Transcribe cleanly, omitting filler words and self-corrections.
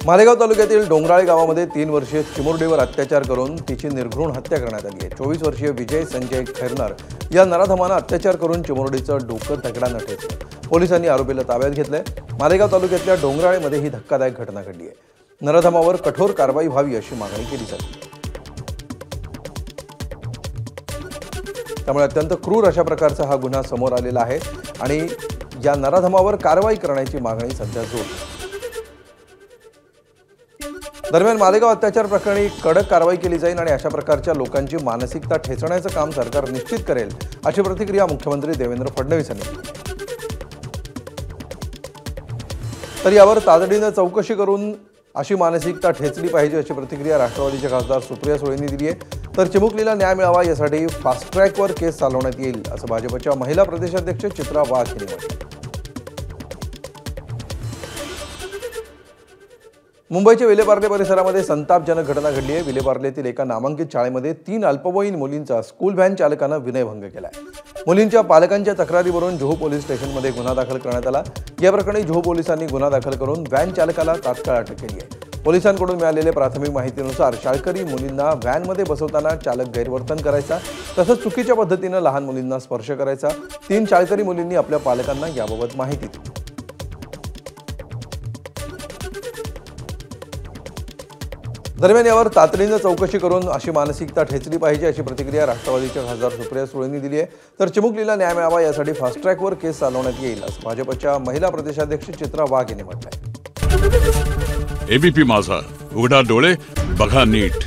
मालेगाव तालुक्यातील डोंगराळे गावामध्ये 3 वर्षीय चिमुरडीवर अत्याचार करून तिची निर्घृण हत्या करण्यात आली आहे। 24 वर्षीय विजय संजय खैरनार या नराधमानं अत्याचार करून चिमुरडीचं डोकं दगडानं ठेचलं। पोलिसांनी आरोपीला ताब्यात घेतलंय। मालेगाव तालुक्यातल्या डोंगराळेमध्ये ही धक्कादायक घटना घडली आहे। नराधमावर कठोर कारवाई व्हावी अशी मागणी केली जाते। त्यामुळे अत्यंत क्रूर अशा प्रकारचा हा गुन्हा समोर आलेला आहे आणि या नराधमावर कारवाई करण्याची मागणी सध्या जोर दरम्यान मालेगाव अत्याचार प्रकरणी कडक कारवाई केली जाईल आणि अशा प्रकारच्या लोकांची मानसिकता ठेचण्याचं काम सरकार निश्चित करेल अशी प्रतिक्रिया मुख्यमंत्री देवेंद्र फडणवीस यांनी दिली। तर यावर तातडीने चौकशी करून अशी मानसिकता ठेचली पाहिजे अशी प्रतिक्रिया राष्ट्रवादीचे खासदार सुप्रिया सुळेंनी दिली आहे। तर चिमुकलीला न्याय मिळावा यासाठी फास्ट ट्रॅकवर केस चालवण्यात येईल असं भाजपच्या महिला प्रदेशाध्यक्ष चित्रा वाघ यांनी म्हटलं। मुंबईच्या विलेपार्ले परिसरामध्ये संतापजनक घटना घडली आहे। विलेपार्लेतील एका नामांकित शाळेमध्ये 3 अल्पवयीन मुलींचा स्कूल व्हॅन चालकानं विनयभंग केलाय। मुलींच्या पालकांच्या तक्रारीवरून जुहू पोलीस स्टेशनमध्ये गुन्हा दाखल करण्यात आला। या प्रकरणी जुहू पोलिसांनी गुन्हा दाखल करून व्हॅन चालकाला तात्काळ अटक केली आहे। पोलिसांकडून मिळालेल्या प्राथमिक माहितीनुसार शाळकरी मुलींना व्हॅनमध्ये बसवताना चालक गैरवर्तन करायचा तसंच चुकीच्या पद्धतीनं लहान मुलींना स्पर्श करायचा। 3 शाळकरी मुलींनी आपल्या पालकांना याबाबत माहिती दिली। दरम्यान यावर तातडीने चौकशी करून अशी मानसिकता ठेचली पाहिजे अशी प्रतिक्रिया राष्ट्रवादीच्या खासदार सुप्रिया सुळेंनी दिली आहे। तर चिमुकलीला न्याय मिळावा यासाठी फास्ट ट्रॅकवर केस चालवण्यात येईल असं भाजपच्या महिला प्रदेशाध्यक्ष चित्रा वाघ यांनी म्हटलंय। एबीपी माझा, उघडा डोळे बघा नीट।